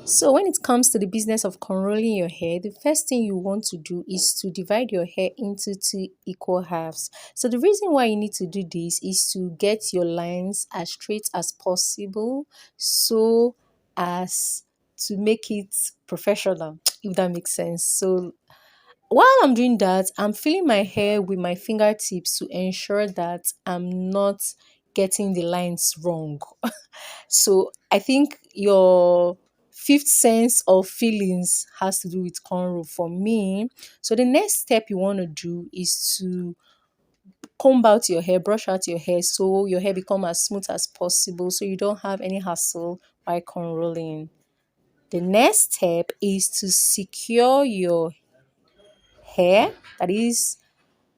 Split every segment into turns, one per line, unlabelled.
So when it comes to the business of curling your hair, the first thing you want to do is to divide your hair into two equal halves. So the reason why you need to do this is to get your lines as straight as possible so as to make it professional, if that makes sense. So while I'm doing that, I'm feeling my hair with my fingertips to ensure that I'm not getting the lines wrong. So I think your fifth sense of feelings has to do with cornrow for me. So the next step you want to do is to comb out your hair, brush out your hair so your hair become as smooth as possible so you don't have any hassle while cornrolling. The next step is to secure your hair, that is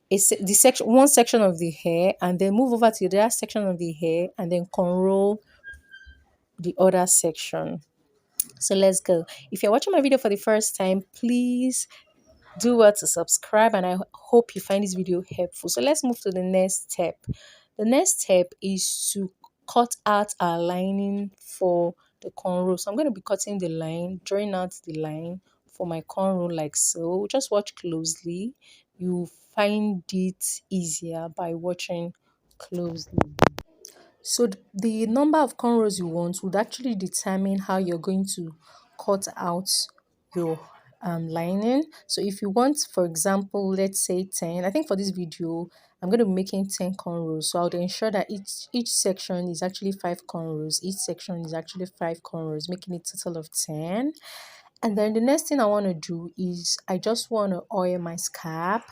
the section one section of the hair, and then move over to the other section of the hair and then cornrow the other section. So let's go. If you're watching my video for the first time, please do well to subscribe, and I hope you find this video helpful. So let's move to the next step. The next step is to cut out our lining for the cornrow. So I'm going to be cutting the line, drawing out the line for my cornrow like so. Just watch closely. You find it easier by watching closely. So the number of cornrows you want would actually determine how you're going to cut out your lining. So if you want, for example, let's say 10, I think for this video, I'm going to be making 10 cornrows. So I would ensure that each section is actually 5 cornrows. Each section is actually 5 cornrows, making it a total of 10. And then the next thing I want to do is I just want to oil my scalp.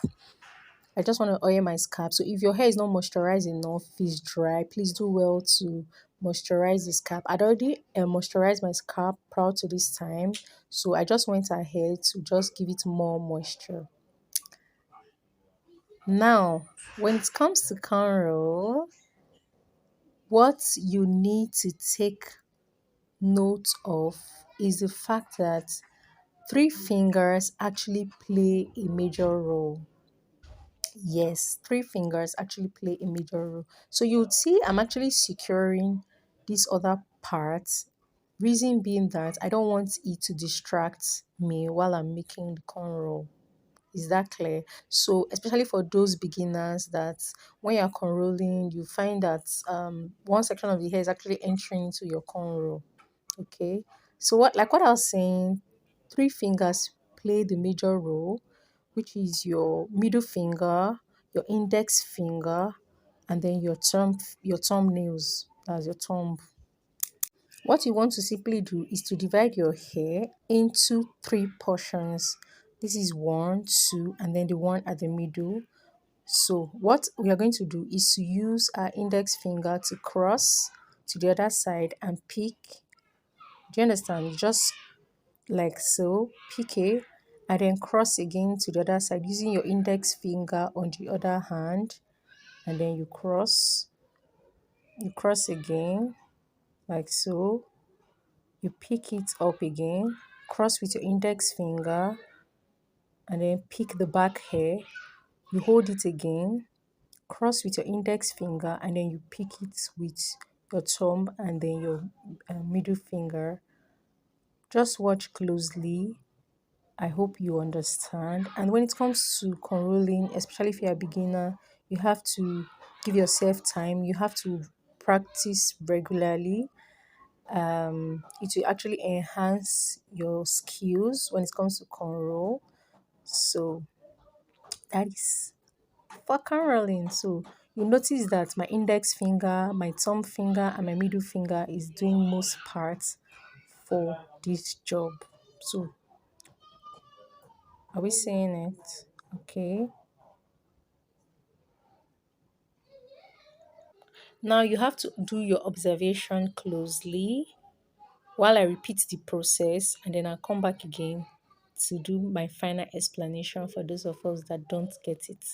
I just want to oil my scalp. So if your hair is not moisturized enough, it's dry, please do well to moisturize the scalp. I'd already moisturized my scalp prior to this time. So I just went ahead to just give it more moisture. Now, when it comes to cornrow, what you need to take note of is the fact that 3 fingers actually play a major role. Yes, 3 fingers actually play a major role. So you would see I'm actually securing this other part. Reason being that I don't want it to distract me while I'm making the cornrow. Is that clear? So especially for those beginners that when you're cornrolling, you find that one section of the hair is actually entering into your cornrow. Okay. So what I was saying, 3 fingers play the major role, which is your middle finger, your index finger, and then your thumbnails. That's your thumb. What you want to simply do is to divide your hair into 3 portions. This is one, two, and then the one at the middle. So what we are going to do is to use our index finger to cross to the other side and pick. Do you understand? Just like so, pick it and then cross again to the other side using your index finger on the other hand, and then you cross again like so, you pick it up again, cross with your index finger, and then pick the back hair, you hold it again, cross with your index finger, and then you pick it with your thumb and then your middle finger. Just watch closely. I hope you understand. And when it comes to cornrolling, especially if you're a beginner, you have to give yourself time. You have to practice regularly. It will actually enhance your skills when it comes to cornrow. So that is for cornrolling. So you notice that my index finger, my thumb finger, and my middle finger is doing most parts for this job. So are we saying it? Okay. Now you have to do your observation closely while I repeat the process, and then I'll come back again to do my final explanation for those of us that don't get it.